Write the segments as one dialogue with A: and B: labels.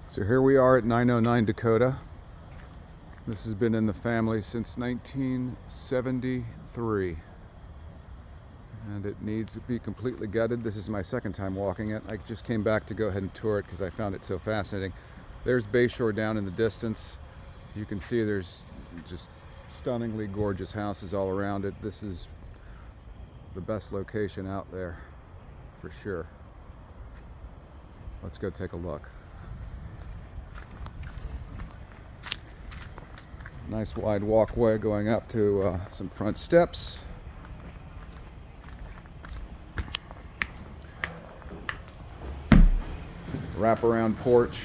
A: So here we are at 909 Dakota. This has been in the family since 1973. And it needs to be completely gutted. This is my second time walking it. I just came back to go ahead and tour it because I found it so fascinating. There's Bayshore down in the distance. You can see there's just stunningly gorgeous houses all around it. This is the best location out there for sure. Let's go take a look. Nice wide walkway going up to some front steps. Wraparound porch,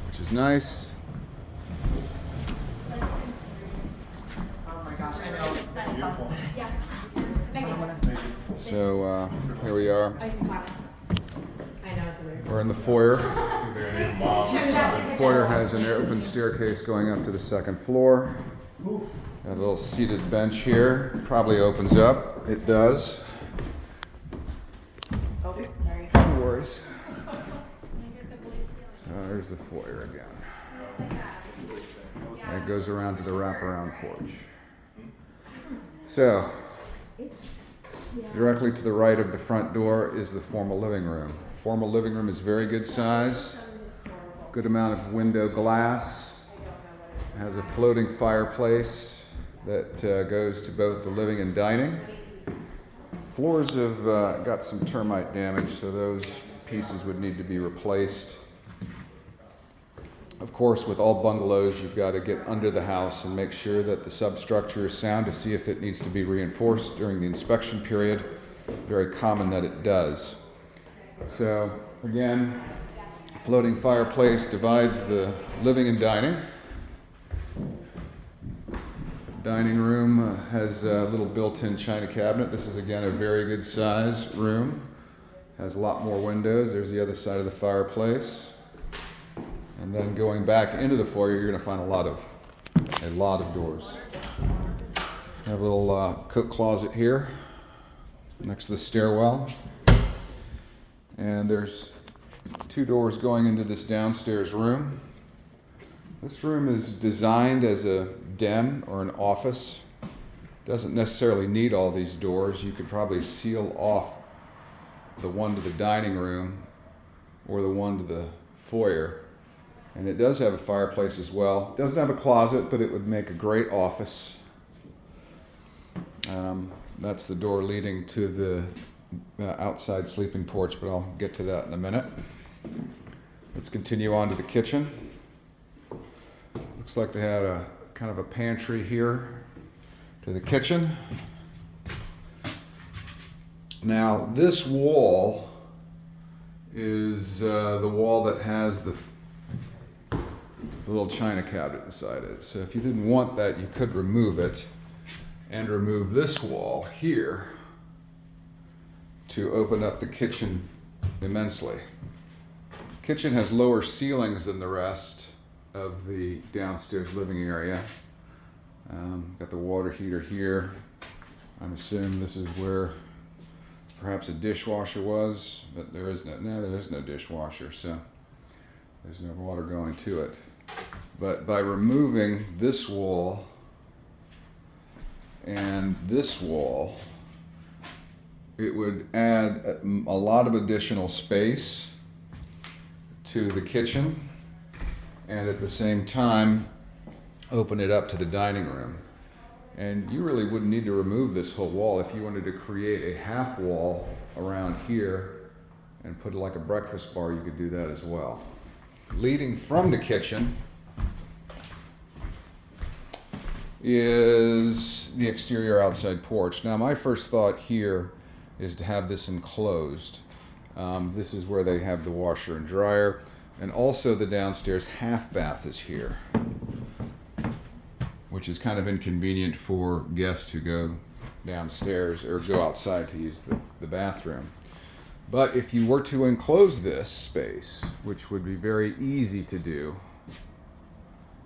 A: which is nice. So here we are. We're in the foyer. The foyer has an open staircase going up to the second floor. Got a little seated bench here. Probably opens up. It does.
B: Oh, sorry.
A: No worries. So there's the foyer again. And it goes around to the wraparound porch. So, directly to the right of the front door is the formal living room. Formal living room is very good size, good amount of window glass. It has a floating fireplace that goes to both the living and dining. Floors have got some termite damage, so those pieces would need to be replaced. Of course, with all bungalows, you've got to get under the house and make sure that the substructure is sound to see if it needs to be reinforced during the inspection period. Very common that it does. So, again, floating fireplace divides the living and dining. Dining room has a little built-in china cabinet. This is, again, a very good size room. Has a lot more windows. There's the other side of the fireplace. And then going back into the foyer, you're going to find a lot of doors. Have a little coat closet here next to the stairwell. And there's two doors going into this downstairs room. This room is designed as a den or an office. Doesn't necessarily need all these doors. You could probably seal off the one to the dining room or the one to the foyer. And it does have a fireplace as well. It doesn't have a closet, but it would make a great office. That's the door leading to the outside sleeping porch, but I'll get to that in a minute. Let's continue on to the kitchen. Looks like they had a kind of a pantry here to the kitchen. Now this wall is the wall that has the little china cabinet beside it. So if you didn't want that, you could remove it and remove this wall here to open up the kitchen immensely. Kitchen has lower ceilings than the rest of the downstairs living area. Got the water heater here. I'm assuming this is where perhaps a dishwasher was, but there is no dishwasher, so there's no water going to it. But by removing this wall and this wall, it would add a lot of additional space to the kitchen and at the same time open it up to the dining room. And you really wouldn't need to remove this whole wall. If you wanted to create a half wall around here and put like a breakfast bar, you could do that as well. Leading from the kitchen is the exterior outside porch. Now my first thought here is to have this enclosed. This is where they have the washer and dryer, and also the downstairs half bath is here, which is kind of inconvenient for guests who go downstairs or go outside to use the bathroom. But if you were to enclose this space, which would be very easy to do,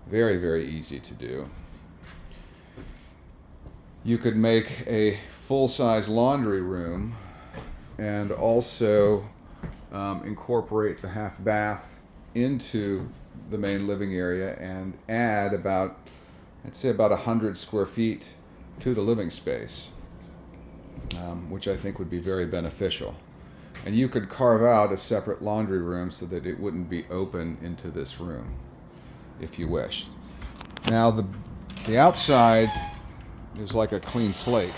A: very, very easy to do, you could make a full-size laundry room and also incorporate the half bath into the main living area and add about, I'd say about 100 square feet to the living space, which I think would be very beneficial. And you could carve out a separate laundry room so that it wouldn't be open into this room, if you wished. Now the outside is like a clean slate.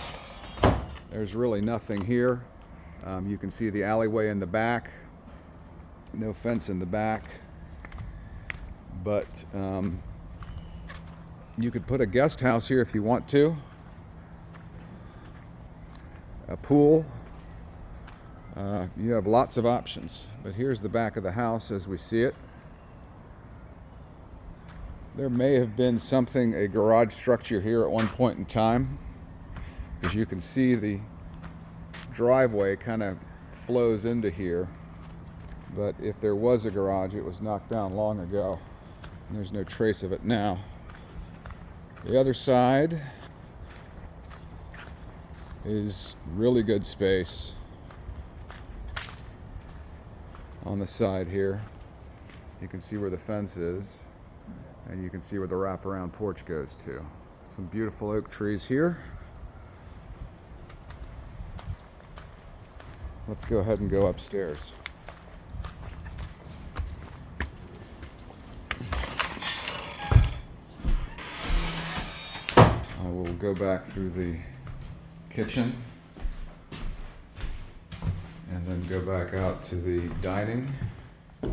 A: There's really nothing here. You can see the alleyway in the back. No fence in the back. But you could put a guest house here if you want to. A pool. You have lots of options. But here's the back of the house as we see it. There may have been a garage structure here at one point in time. As you can see, the driveway kind of flows into here. But if there was a garage, it was knocked down long ago. And there's no trace of it now. The other side is really good space on the side here. You can see where the fence is, and you can see where the wraparound porch goes to. Some beautiful oak trees here. Let's go ahead and go upstairs. I will go back through the kitchen and then go back out to the dining. And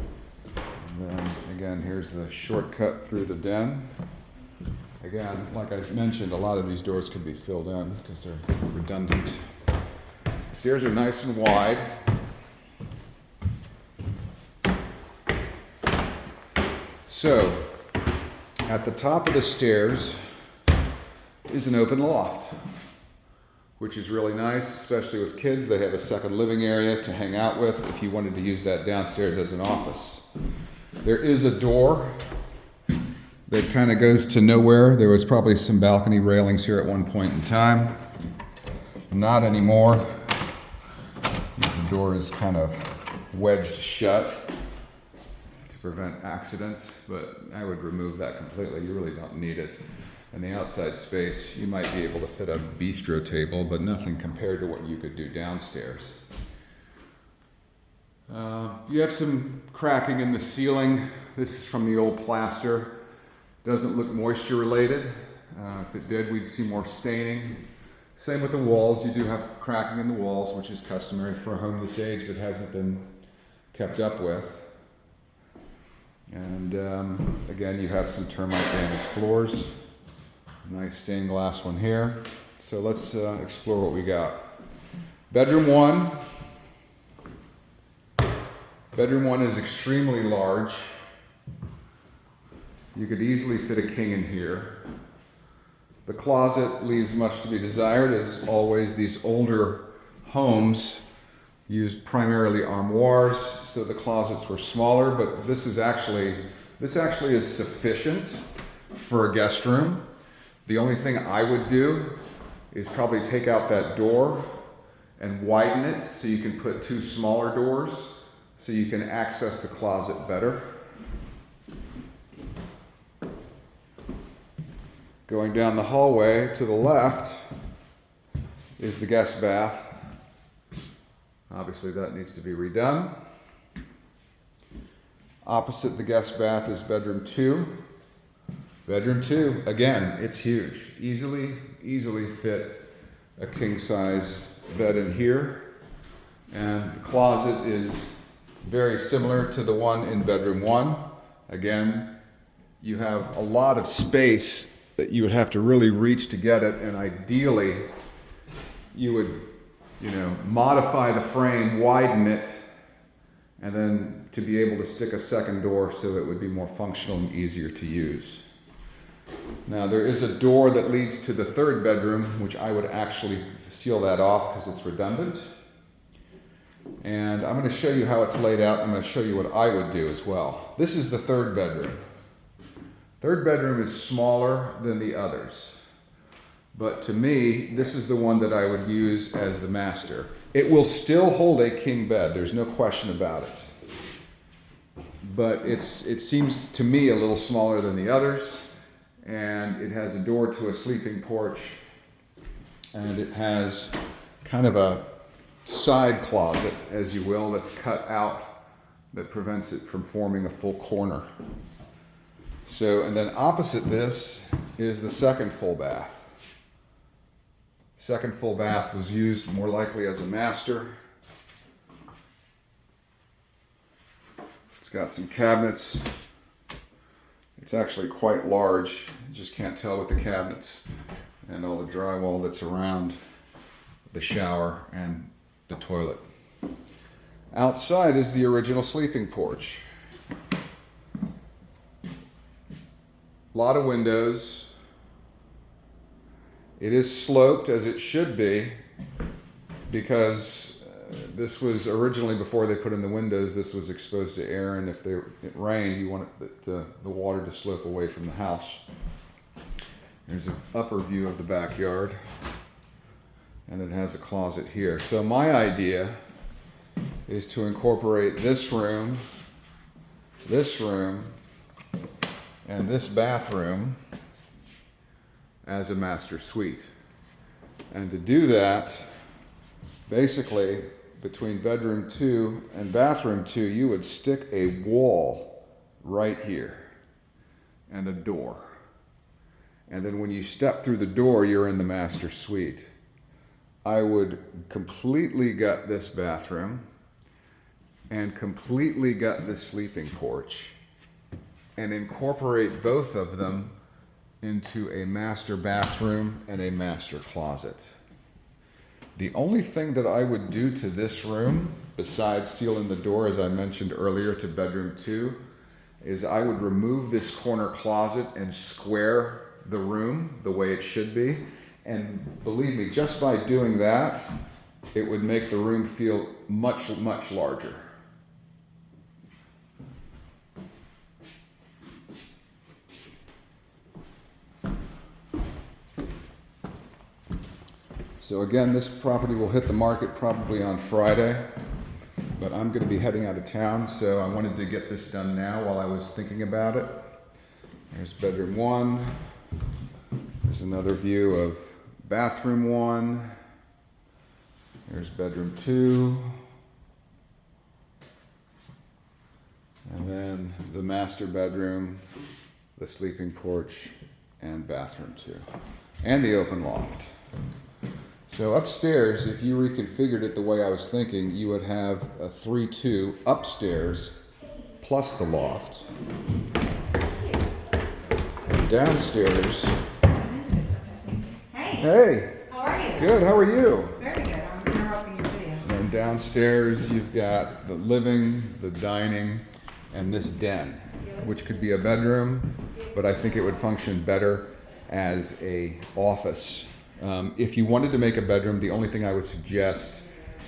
A: then again, here's the shortcut through the den. Again, like I mentioned, a lot of these doors could be filled in because they're redundant. Stairs are nice and wide. So, at the top of the stairs is an open loft, which is really nice, especially with kids. They have a second living area to hang out with if you wanted to use that downstairs as an office. There is a door that kind of goes to nowhere. There was probably some balcony railings here at one point in time. Not anymore. The door is kind of wedged shut to prevent accidents, but I would remove that completely. You really don't need it. In the outside space, you might be able to fit a bistro table, but nothing compared to what you could do downstairs. You have some cracking in the ceiling. This is from the old plaster. Doesn't look moisture related. If it did, we'd see more staining. Same with the walls. You do have cracking in the walls, which is customary for a home this age that hasn't been kept up with. And again, you have some termite damaged floors. Nice stained glass one here. So let's explore what we got. Bedroom one. Bedroom one is extremely large. You could easily fit a king in here. The closet leaves much to be desired. As always, these older homes used primarily armoires, so the closets were smaller, but this actually is sufficient for a guest room. The only thing I would do is probably take out that door and widen it so you can put two smaller doors so you can access the closet better. Going down the hallway to the left is the guest bath. Obviously that needs to be redone. Opposite the guest bath is bedroom two. Bedroom two, again, it's huge. Easily fit a king size bed in here. And the closet is very similar to the one in bedroom one. Again, you have a lot of space that you would have to really reach to get it, and ideally you would, modify the frame, widen it, and then to be able to stick a second door so it would be more functional and easier to use. Now there is a door that leads to the third bedroom, which I would actually seal that off because it's redundant. And I'm going to show you how it's laid out. I'm going to show you what I would do as well. This is the third bedroom. Third bedroom is smaller than the others. But to me, this is the one that I would use as the master. It will still hold a king bed, there's no question about it. But it seems to me a little smaller than the others, and it has a door to a sleeping porch, and it has kind of a side closet, as you will, that's cut out that prevents it from forming a full corner. So, and then opposite this is the second full bath. Second full bath was used more likely as a master. It's got some cabinets. It's actually quite large. You just can't tell with the cabinets and all the drywall that's around the shower and the toilet. Outside is the original sleeping porch. A lot of windows. It is sloped, as it should be, because this was originally, before they put in the windows, this was exposed to air, and if it rained, you want the water to slope away from the house. There's an upper view of the backyard, and it has a closet here. So my idea is to incorporate this room, and this bathroom as a master suite. And to do that, basically, between bedroom 2 and bathroom 2, you would stick a wall right here and a door. And then when you step through the door, you're in the master suite. I would completely gut this bathroom and completely gut this sleeping porch and incorporate both of them into a master bathroom and a master closet. The only thing that I would do to this room, besides sealing the door, as I mentioned earlier, to bedroom 2, is I would remove this corner closet and square the room the way it should be. And believe me, just by doing that, it would make the room feel much, much larger. So again, this property will hit the market probably on Friday, but I'm going to be heading out of town, so I wanted to get this done now while I was thinking about it. There's bedroom 1. There's another view of bathroom 1. There's bedroom 2. And then the master bedroom, the sleeping porch, and bathroom 2. And the open loft. So upstairs, if you reconfigured it the way I was thinking, you would have a 3-2 upstairs plus the loft. And downstairs. Hey.
B: How are you?
A: Good. How are you?
B: Very good. I'm interrupting your video.
A: And downstairs, you've got the living, the dining, and this den, which could be a bedroom, but I think it would function better as a office. If you wanted to make a bedroom, the only thing I would suggest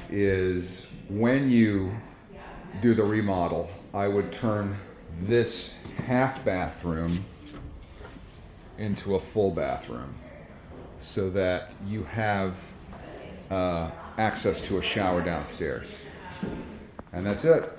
A: is when you do the remodel, I would turn this half bathroom into a full bathroom so that you have access to a shower downstairs. And that's it.